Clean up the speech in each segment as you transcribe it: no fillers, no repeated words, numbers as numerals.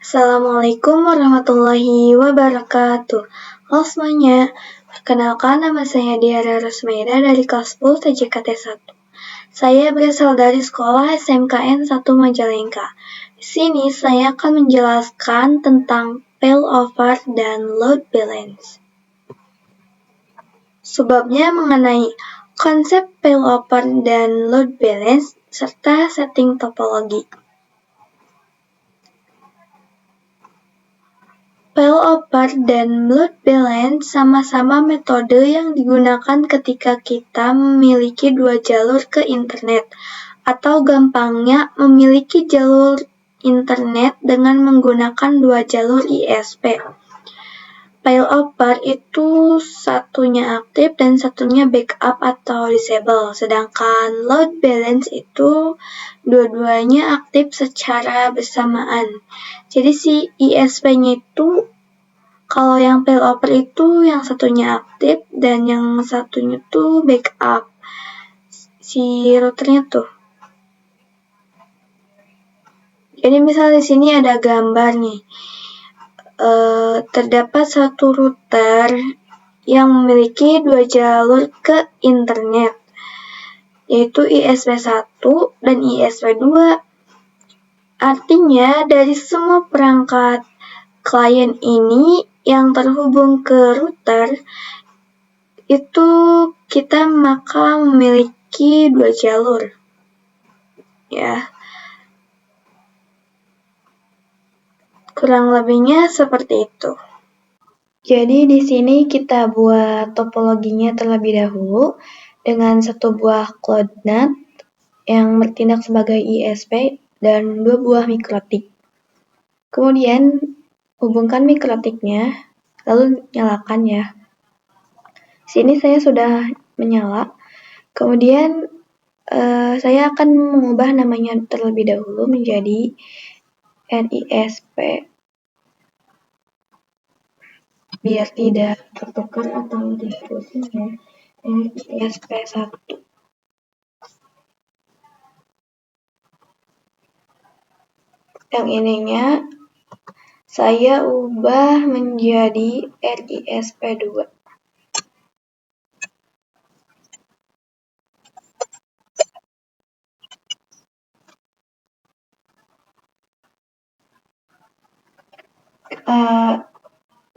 Assalamualaikum warahmatullahi wabarakatuh. Halo semuanya, perkenalkan nama saya Diara Rosmeida dari kelas 10 TJKT 1. Saya berasal dari sekolah SMKN 1 Majalengka. Di sini saya akan menjelaskan tentang failover dan load balance. Sebabnya mengenai konsep failover dan load balance serta setting topologi. Failover dan load balance sama-sama metode yang digunakan ketika kita memiliki dua jalur ke internet, atau gampangnya memiliki jalur internet dengan menggunakan dua jalur ISP. Failover itu satunya aktif dan satunya backup atau disable, sedangkan load balance itu dua-duanya aktif secara bersamaan. Jadi si ISP-nya itu, kalau yang failover itu yang satunya aktif dan yang satunya tuh backup si routernya tuh. Jadi misal di sini ada gambar nih. Terdapat satu router yang memiliki dua jalur ke internet, yaitu ISP1 dan ISP2. Artinya dari semua perangkat klien ini yang terhubung ke router, itu kita maka memiliki dua jalur. Ya. Kurang lebihnya seperti itu. Jadi di sini kita buat topologinya terlebih dahulu dengan satu buah cloud NAT yang bertindak sebagai ISP dan dua buah mikrotik. Kemudian hubungkan mikrotiknya, lalu nyalakan ya. Sini saya sudah menyala. Kemudian saya akan mengubah namanya terlebih dahulu menjadi RISP biar tidak tertukar atau tidak pusing ya. RISP1. Yang ininya saya ubah menjadi RISP2.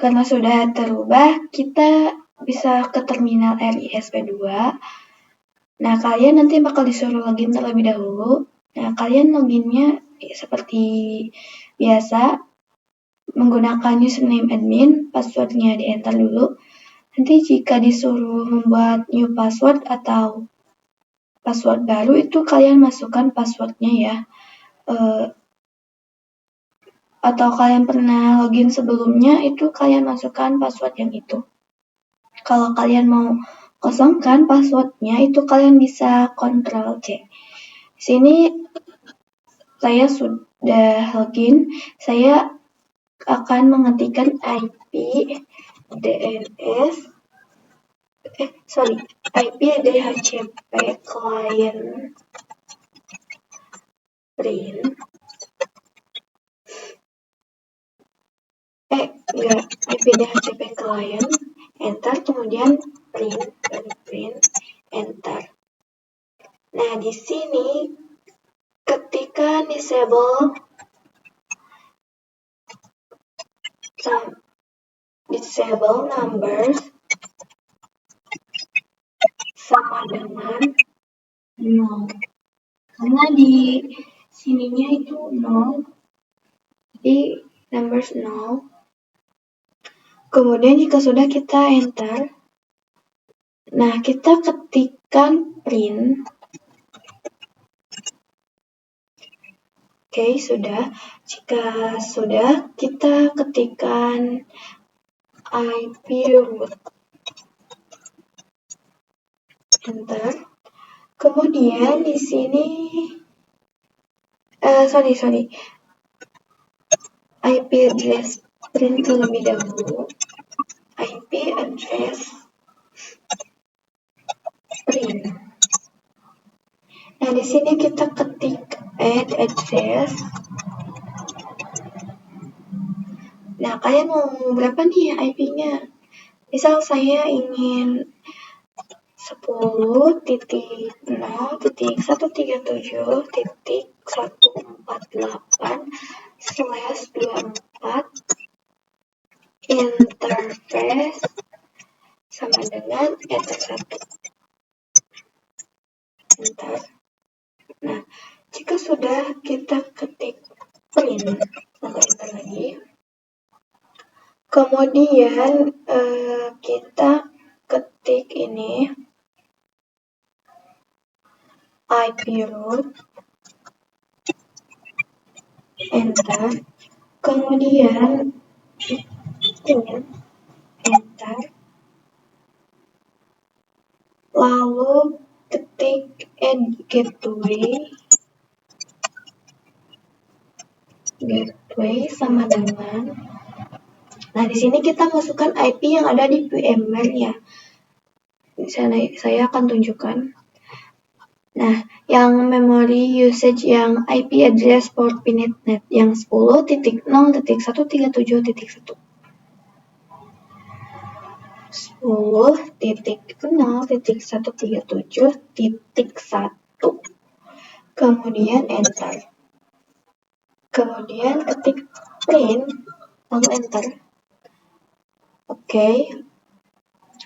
Karena sudah terubah, kita bisa ke terminal RISP2. Nah, kalian nanti bakal disuruh login terlebih dahulu. Nah, kalian loginnya seperti biasa, menggunakan username admin, passwordnya di enter dulu. Nanti jika disuruh membuat new password atau password baru, itu kalian masukkan passwordnya ya. Atau kalian pernah login sebelumnya, itu kalian masukkan password yang itu. Kalau kalian mau kosongkan passwordnya, itu kalian bisa Ctrl+C. Sini saya sudah login, saya akan mengetikkan IP DHCP client print IP DHCP client, enter, kemudian print, enter. Nah, di sini ketika disable numbers sama dengan 0. Karena di sininya itu 0, jadi numbers 0. Kemudian jika sudah kita enter, nah kita ketikkan print. Oke, sudah. Jika sudah, kita ketikkan IP root. Enter. Kemudian di sini IP address print terlebih dahulu. IP address print. Nah, di sini kita ketik add address Nah, kalian mau berapa nih IP-nya? Misal saya ingin 10.0.137.148/24 interface sama dengan enter 1. Enter. Nah, jika sudah kita ketik print, maka enter lagi. Kemudian kita ketik ini IP root, enter. Kemudian print, enter. Lalu ketik add gateway sama dengan. Nah, di sini kita masukkan IP yang ada di VMware ya. Di sana saya akan tunjukkan. Nah, yang memory usage yang IP address port pinetnet yang 10.0.137.1. 10.0.137.1. Kemudian enter. Kemudian ketik print, lalu enter. Oke.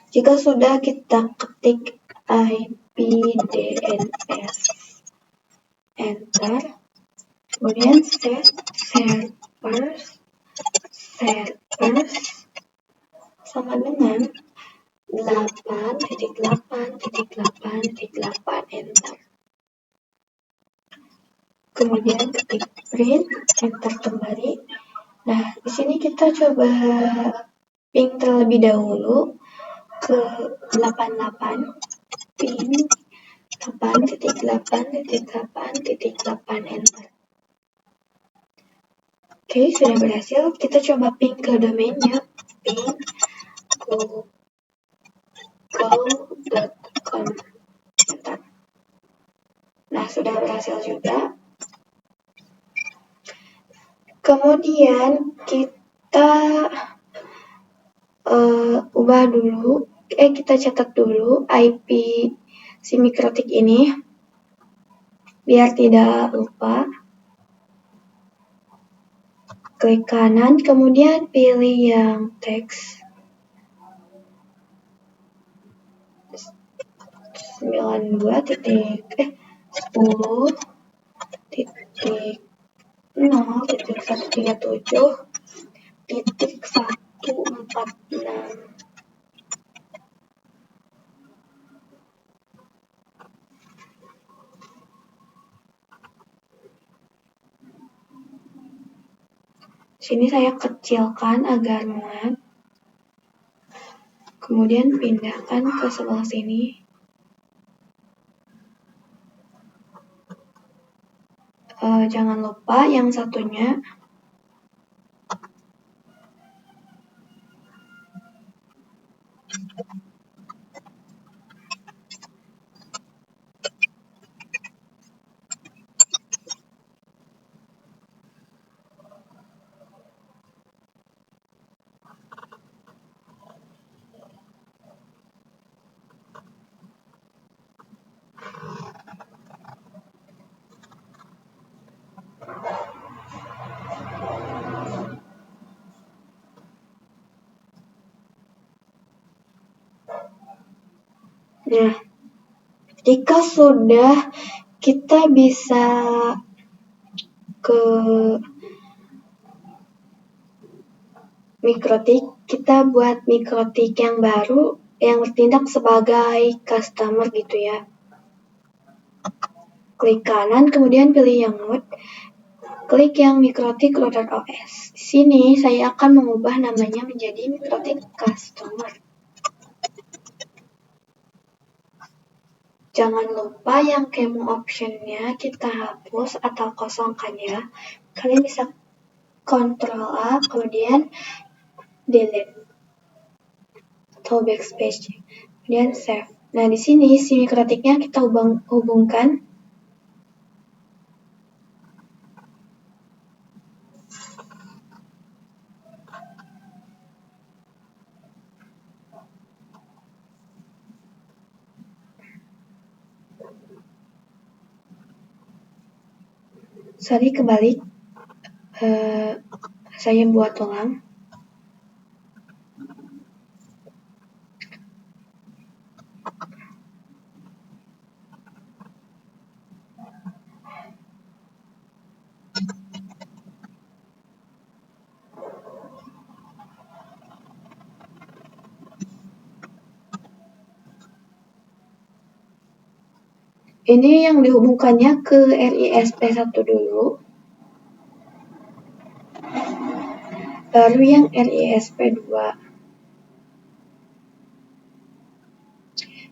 Jika sudah, kita ketik IP DNS, enter. Kemudian set servers sama dengan 8.8.8.8, enter. Kemudian ketik print, enter kembali. Nah, di sini kita coba ping terlebih dahulu ke 88 ping 8.8.8.8, enter. Oke, sudah berhasil. Kita coba ping ke domainnya, ping google.com, enter. Nah, sudah berhasil juga. Kemudian kita kita catat dulu IP si mikrotik ini biar tidak lupa. Klik kanan, kemudian pilih yang teks 10.0.137.146. Sini saya kecilkan agar muat. Kemudian pindahkan ke sebelah sini. Jangan lupa yang satunya Nah, jika sudah, kita bisa ke mikrotik. Kita buat mikrotik yang baru yang bertindak sebagai customer gitu ya. Klik kanan, kemudian pilih yang node. Klik yang mikrotik router OS. Di sini saya akan mengubah namanya menjadi mikrotik customer. Jangan lupa yang kemo option-nya kita hapus atau kosongkan ya. Kalian bisa Ctrl A, kemudian delete atau backspace, kemudian save. Nah, di sini si mikrotiknya kita hubungkan. Sorry, kebalik. Saya buat ulang. Ini yang dihubungkannya ke RISP1 dulu, baru yang RISP2.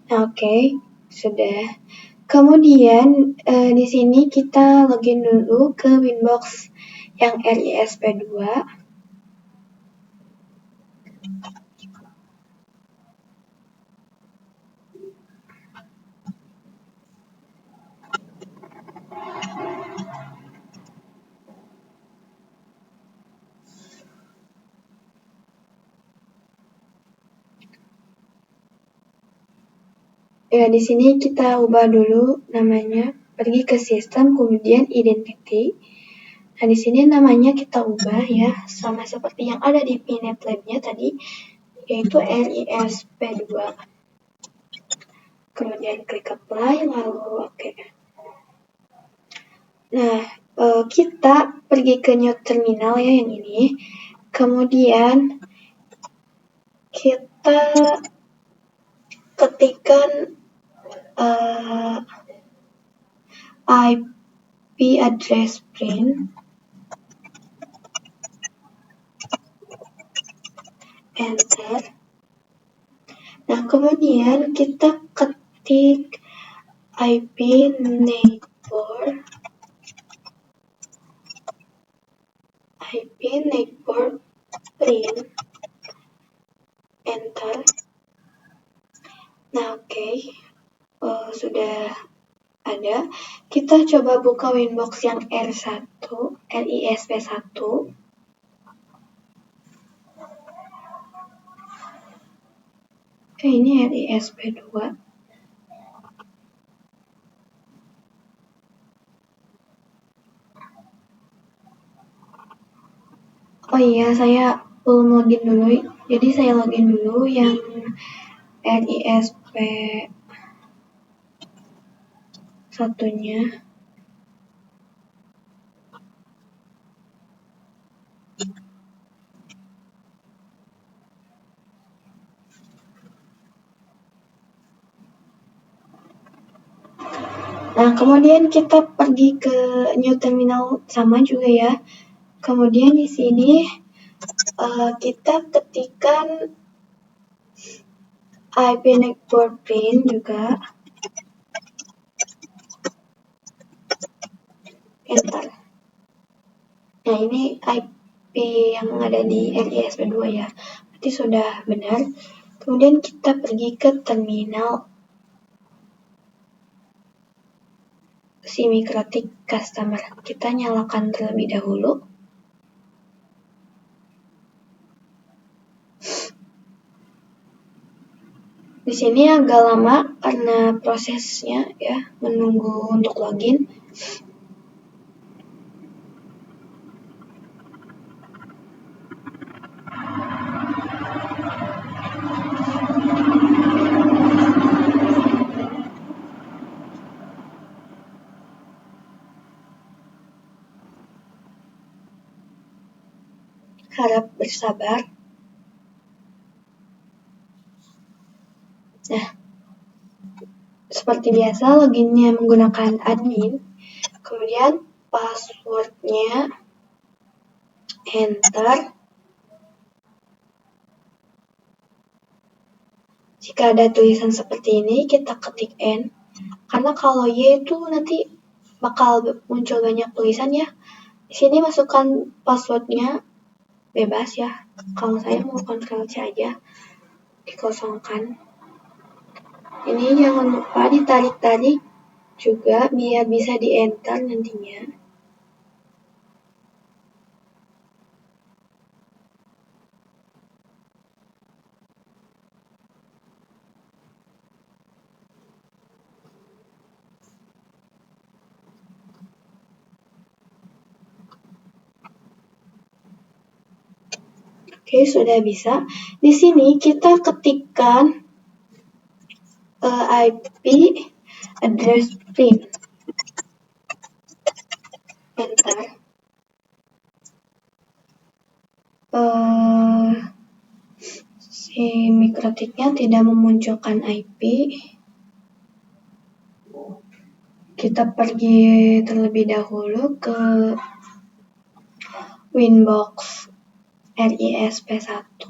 Nah, oke, sudah. Kemudian di sini kita login dulu ke Winbox yang RISP2. Ya, di sini kita ubah dulu namanya, pergi ke sistem, kemudian identity. Nah, di sini namanya kita ubah ya, sama seperti yang ada di Pinet Lab-nya tadi, yaitu RISP2. Kemudian klik apply, lalu oke. Nah, kita pergi ke new terminal ya, yang ini. Kemudian kita ketikkan IP address print, enter. Nah, kemudian kita ketik IP neighbor print, enter. Nah, oke. Sudah ada. Kita coba buka Winbox yang R1, RISP1. Ini RISP2. Oh iya, saya belum login dulu. Jadi saya login dulu yang RISP satunya. Nah, kemudian kita pergi ke new terminal sama juga ya. Kemudian di sini kita ketikkan IP neighbor print juga, enter. Nah, ini IP yang ada di RISP2 ya. Berarti sudah benar. Kemudian kita pergi ke terminal Simikrotik Customer. Kita nyalakan terlebih dahulu. Di sini agak lama karena prosesnya ya, menunggu untuk login. Harap bersabar. Nah, seperti biasa loginnya menggunakan admin, kemudian passwordnya, enter. Jika ada tulisan seperti ini, kita ketik N. Karena kalau Y itu nanti bakal muncul banyak tulisan ya. Di sini masukkan passwordnya bebas ya. Kalau saya mau Ctrl C aja, dikosongkan. Ini jangan lupa ditarik-tarik juga biar bisa di-enter nantinya. Oke, sudah bisa. Di sini kita ketikkan IP address print. Enter. Si mikrotiknya tidak memunculkan IP. Kita pergi terlebih dahulu ke Winbox RISP1.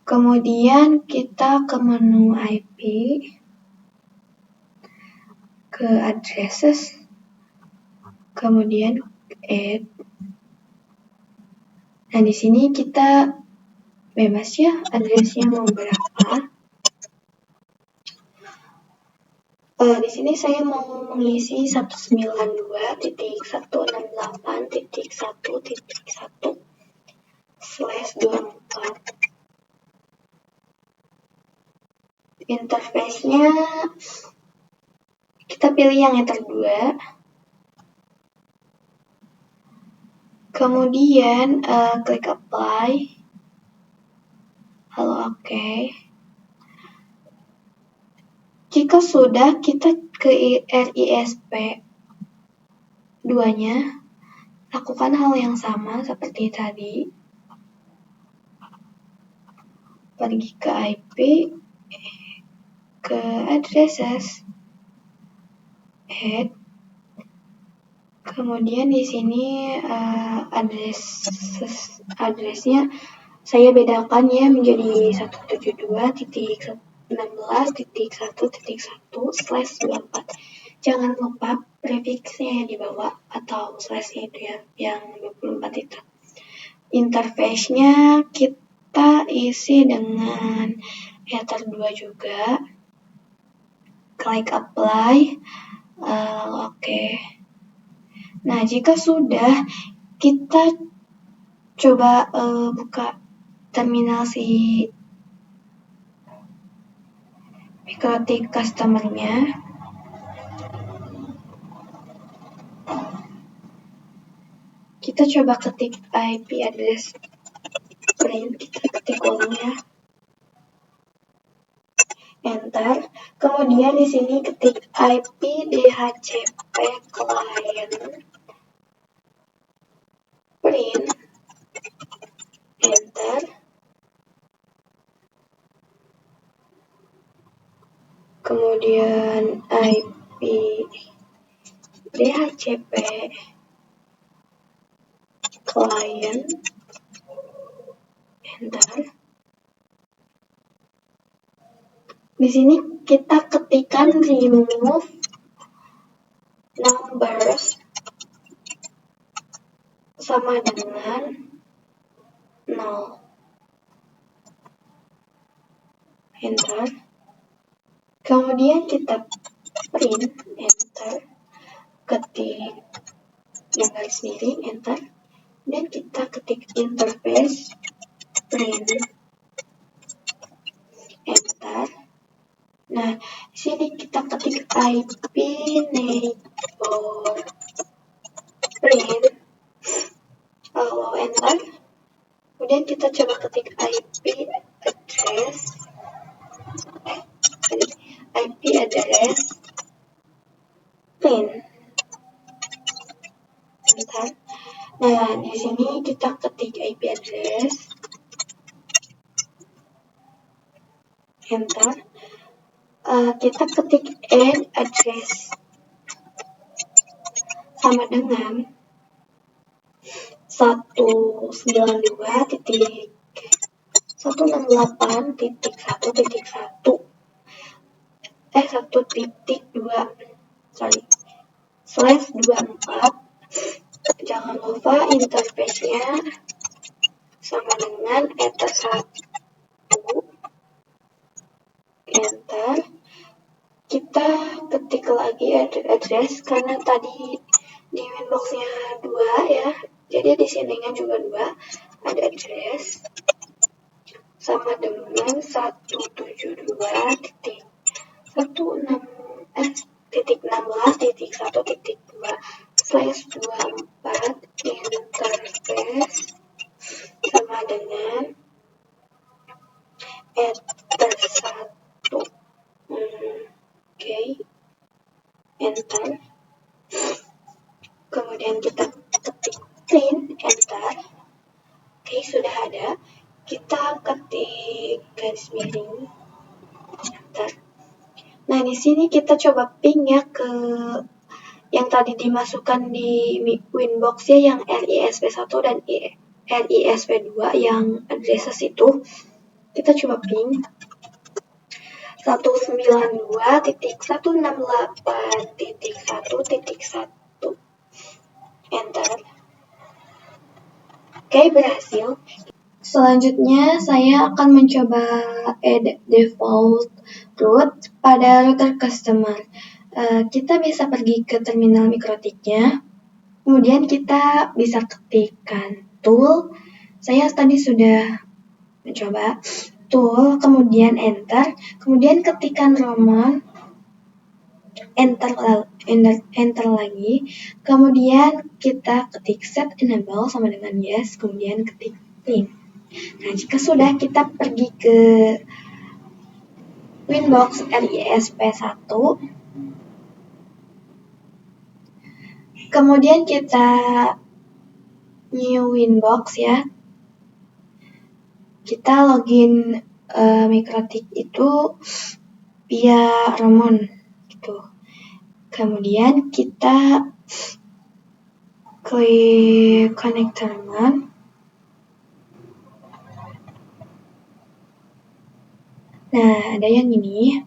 Kemudian kita ke menu IP, ke addresses, kemudian add. Nah, di sini kita bebas ya, addressnya mau berapa. Di sini saya mau mengisi 192.168.1.1/24. Interface-nya kita pilih yang terdua. Kemudian klik apply. Lalu oke. Jika sudah, kita ke RISP 2-nya, lakukan hal yang sama seperti tadi. Pergi ke IP, ke addresses, add. Kemudian di sini addressnya saya bedakan ya menjadi 172.16.1.1/24. Jangan lupa prefiksnya yang di bawah atau slashnya itu ya, yang 24 itu. Interface-nya kita isi dengan header 2 juga. Klik apply. Oke. Nah, jika sudah, kita coba buka terminal si mikrotik customer-nya. Kita coba ketik IP address print, kita ketik ulang ya. Enter. Kemudian di sini ketik IP DHCP client print. Enter. Kemudian IP DHCP client. Enter. Di sini kita ketikkan remove numbers sama dengan 0. Enter. Kemudian kita print. Enter. Ketik yang garis miring. Enter. Dan kita ketik interface print. Enter. Nah, di sini kita ketik IP neighbor print. Enter. Kemudian kita coba ketik IP address print. Enter. Nah, di sini kita ketik IP address. Enter. Kita ketik add address sama dengan 192.1.24. Jangan lupa interface-nya sama dengan enter 1. Enter. Kita ketik lagi address karena tadi di Winbox-nya 2 ya. Jadi di sininya juga 2. Ada address sama dengan 172.16.1.2/24. /24 interface sama dengan /1. Oke, enter. Kemudian kita ketik print, enter. Oke, sudah ada. Kita ketik garis miring, enter. Nah, di sini kita coba ping ya ke yang tadi dimasukkan di Winbox ya, yang RISP1 dan RISP2 yang addresses itu. Kita coba ping 192.168.1.1. Enter. Oke, berhasil. Selanjutnya saya akan mencoba add default root pada router customer. Kita bisa pergi ke terminal MikroTik-nya, kemudian kita bisa ketikkan tool. Saya tadi sudah mencoba tool, kemudian enter, kemudian ketikkan Roman, enter lagi, kemudian kita ketik set enable sama dengan yes, kemudian ketik ping. Nah, jika sudah, kita pergi ke Winbox RISP1, kemudian kita new Winbox ya. Kita login MikroTik itu via Ramon gitu. Kemudian kita klik connect terminal. Nah, ada yang ini.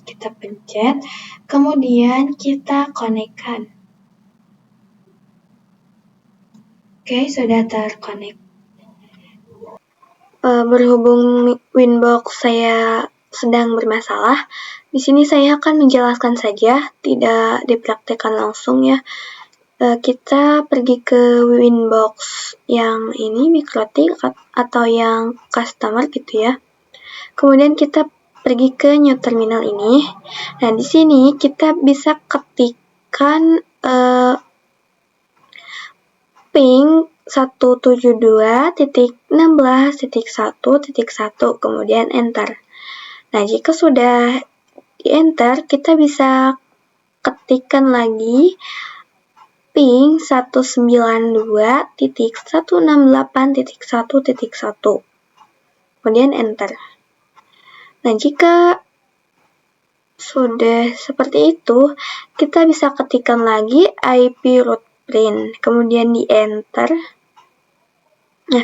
Kita pencet, kemudian kita konekkan. Oke, sudah terkonek. Berhubung Winbox saya sedang bermasalah, di sini saya akan menjelaskan saja, tidak dipraktekkan langsung ya. Kita pergi ke Winbox yang ini, MikroTik atau yang customer gitu ya. Kemudian kita pergi ke new terminal ini. Nah, di sini kita bisa ketikkan ping 172.16.1.1, kemudian enter. Nah, jika sudah di enter, kita bisa ketikkan lagi ping 192.168.1.1, kemudian enter. Nah, jika sudah seperti itu, kita bisa ketikkan lagi IP root print, kemudian di enter. Nah,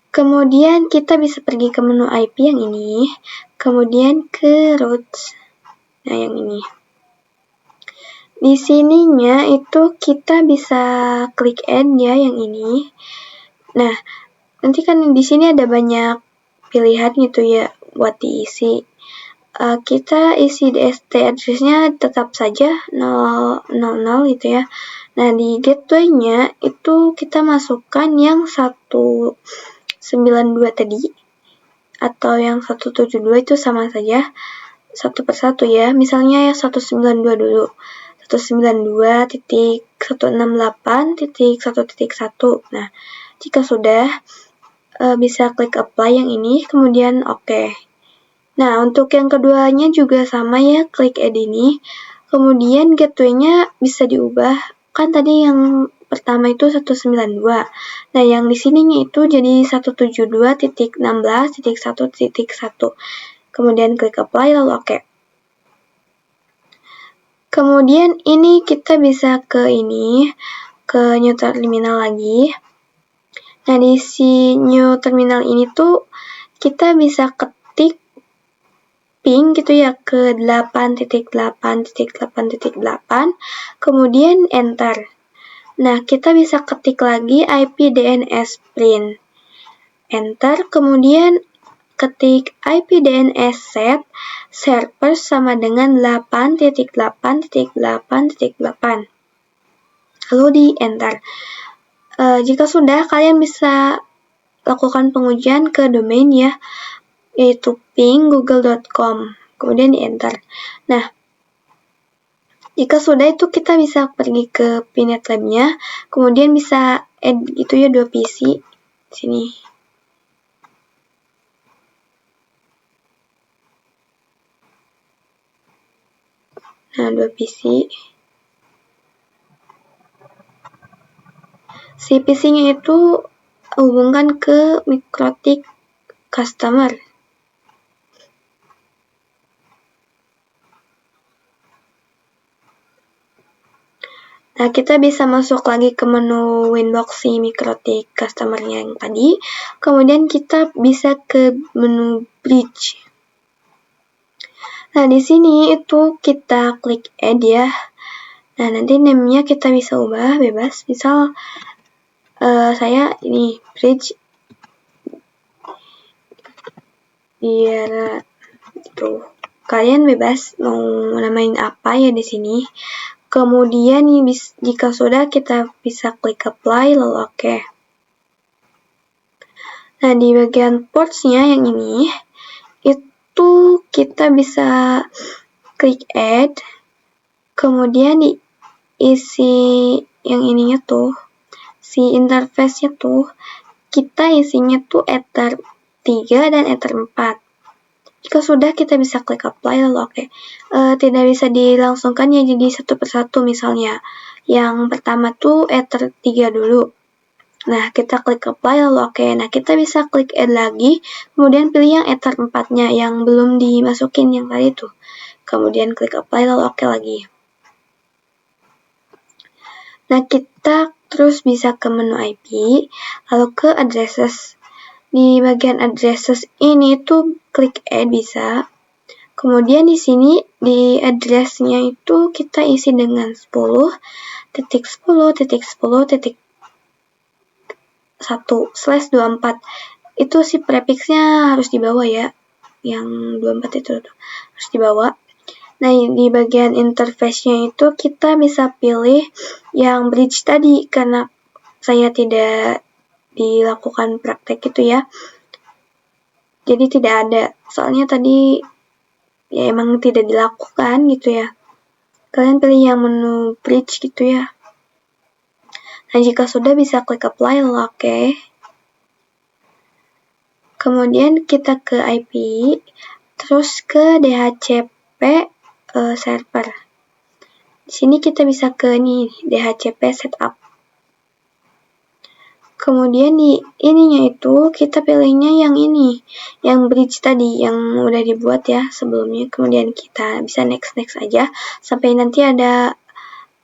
kemudian kita bisa pergi ke menu IP yang ini, kemudian ke roots. Nah, yang ini. Di sininya itu kita bisa klik add ya, yang ini. Nah, nanti kan di sini ada banyak pilihan gitu ya buat diisi. Kita isi DST address-nya tetap saja 000 gitu ya. Nah, di gateway-nya itu kita masukkan yang 192 tadi, atau yang 172 itu sama saja, satu persatu ya. Misalnya yang 192 dulu, 192.168.1.1. Nah, jika sudah, bisa klik apply yang ini, kemudian oke. Nah, untuk yang keduanya juga sama ya, klik add ini, kemudian gateway-nya bisa diubah. Kan tadi yang pertama itu 192. Nah, yang di sininya itu jadi 172.16.1.1. Kemudian klik apply lalu oke. Kemudian ini kita bisa ke ini, ke new terminal lagi. Nah, di si new terminal ini tuh kita bisa ketik ping gitu ya ke 8.8.8.8, kemudian enter. Nah, kita bisa ketik lagi IP DNS print, enter, kemudian ketik IP DNS set server sama dengan 8.8.8.8, lalu di enter. Jika sudah, kalian bisa lakukan pengujian ke domain ya, yaitu ping google.com, kemudian di enter. Nah, Jika sudah itu kita bisa pergi ke Pinet Lab-nya, kemudian bisa add gitu ya 2 PC sini. Nah, 2 PC. Si PC-nya itu hubungkan ke MikroTik customer. Nah, kita bisa masuk lagi ke menu Winbox si MikroTik customer yang tadi. Kemudian kita bisa ke menu Bridge. Nah, di sini itu kita klik add ya. Nah, nanti name-nya kita bisa ubah bebas. Misal saya ini Bridge biar gitu. Kalian bebas mau namain apa ya di sini. Kemudian jika sudah kita bisa klik apply lalu oke. Nah, di bagian ports-nya yang ini itu kita bisa klik add, kemudian diisi yang ininya tuh, si interface-nya tuh, kita isinya tuh Ether 3 dan Ether 4. Jika sudah kita bisa klik apply lalu oke. Tidak bisa dilangsungkan ya jadi satu persatu misalnya. Yang pertama tuh Ether 3 dulu. Nah, kita klik apply lalu oke. Nah, kita bisa klik add lagi, kemudian pilih yang Ether 4-nya yang belum dimasukin yang tadi tuh. Kemudian klik apply lalu oke lagi. Nah, kita terus bisa ke menu IP, lalu ke addresses. Di bagian addresses ini tuh klik add bisa. Kemudian di sini di address-nya itu kita isi dengan 10.10.10.1/24. Itu si prefixnya harus dibawa ya. Yang 24 itu harus dibawa. Nah, di bagian interface-nya itu kita bisa pilih yang bridge tadi karena saya tidak dilakukan praktek itu ya. Jadi tidak ada. Soalnya tadi ya emang tidak dilakukan gitu ya. Kalian pilih yang menu bridge gitu ya. Nah, jika sudah bisa klik apply lalu oke. Kemudian kita ke IP, terus ke DHCP server. Di sini kita bisa ke nih DHCP setup. Kemudian di ininya itu kita pilihnya yang ini, yang bridge tadi yang udah dibuat ya sebelumnya. Kemudian kita bisa next aja sampai nanti ada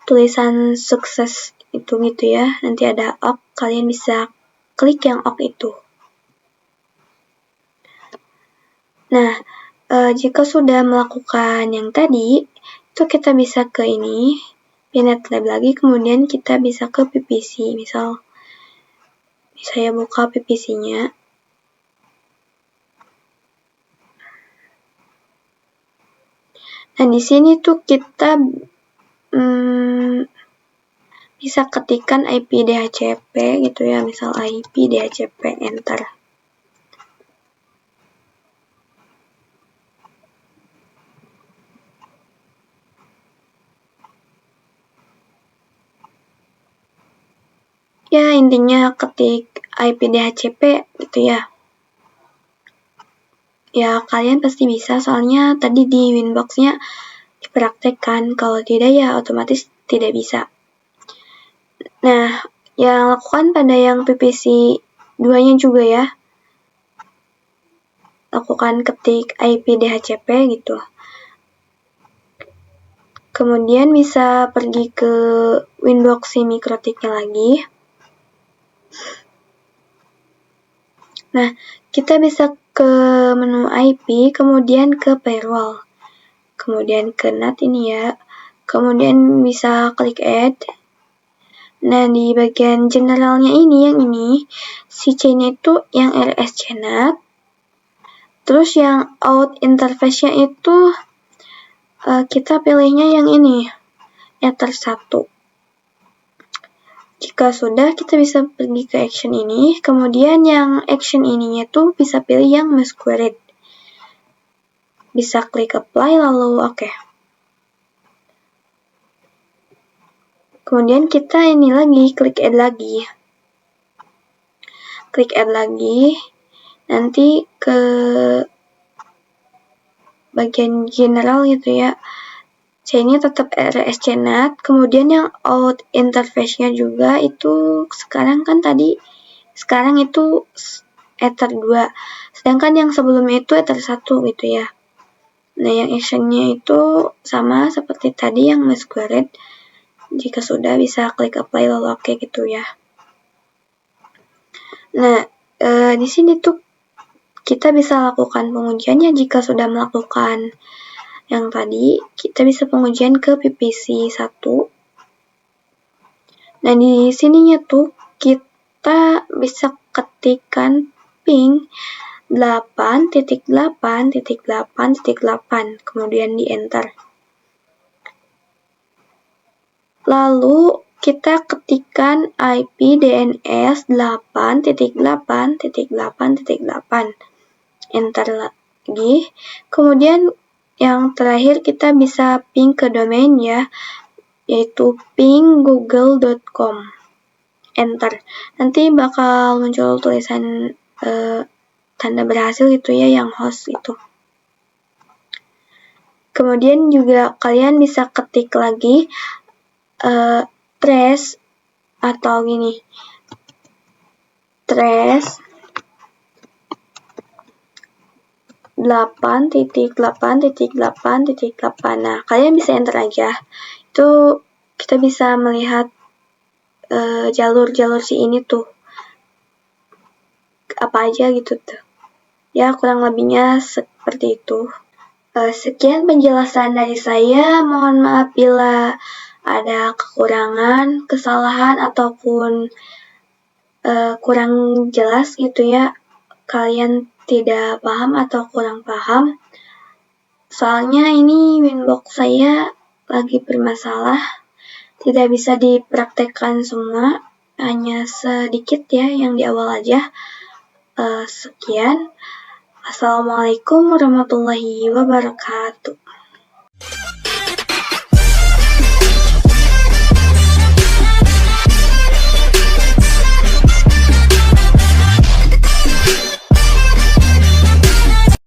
tulisan sukses itu gitu ya. Nanti ada OK, kalian bisa klik yang OK itu. Nah, jika sudah melakukan yang tadi, itu kita bisa ke ini, Pinet Lab lagi, kemudian kita bisa ke PPC. Misal saya buka PPC-nya. Nah, di sini tuh kita bisa ketikkan IP DHCP gitu ya, misal IP DHCP enter. Ya, intinya ketik IP DHCP gitu ya. Ya, kalian pasti bisa soalnya tadi di Winbox-nya dipraktekkan. Kalau tidak ya otomatis tidak bisa. Nah, yang lakukan pada yang PPC 2-nya juga ya. Lakukan ketik IP DHCP gitu. Kemudian bisa pergi ke Winbox si MikroTik-nya lagi. Nah, kita bisa ke menu IP, kemudian ke firewall. Kemudian ke NAT ini ya. Kemudian bisa klik add. Nah, di bagian generalnya ini, yang ini, si C-nya itu yang RSC NAT. Terus yang out interface-nya itu kita pilihnya yang ini, Ether 1. Jika sudah, kita bisa pergi ke action ini. Kemudian yang action ininya tuh bisa pilih yang masquerade. Bisa klik apply lalu oke. Kemudian kita ini lagi, klik add lagi. Klik add lagi, nanti ke bagian general gitu ya. C-nya tetap RSCNet, kemudian yang out interface-nya juga itu sekarang itu Ether 2, sedangkan yang sebelumnya itu Ether 1 gitu ya. Nah, yang action-nya itu sama seperti tadi yang masquerade. Jika sudah, bisa klik apply lalu oke gitu ya. Nah, di sini tuh kita bisa lakukan pengujiannya. Jika sudah melakukan yang tadi, kita bisa pengujian ke PPC 1. Nah, di sininya tuh kita bisa ketikkan ping 8.8.8.8, kemudian di enter. Lalu kita ketikkan IP DNS 8.8.8.8, enter lagi. Kemudian yang terakhir kita bisa ping ke domain ya, yaitu ping google.com, enter. Nanti bakal muncul tulisan tanda berhasil itu ya, yang host itu. Kemudian juga kalian bisa ketik lagi trace atau gini, trace 8.8.8.8. Nah, kalian bisa enter aja. Itu kita bisa melihat jalur-jalur si ini tuh apa aja gitu tuh. Ya, kurang lebihnya seperti itu. Sekian penjelasan dari saya. Mohon maaf bila ada kekurangan, kesalahan, ataupun kurang jelas gitu ya. Kalian tidak paham atau kurang paham. Soalnya ini Winbox saya lagi bermasalah. Tidak bisa dipraktekkan semua. Hanya sedikit ya yang di awal aja. Sekian. Assalamualaikum warahmatullahi wabarakatuh.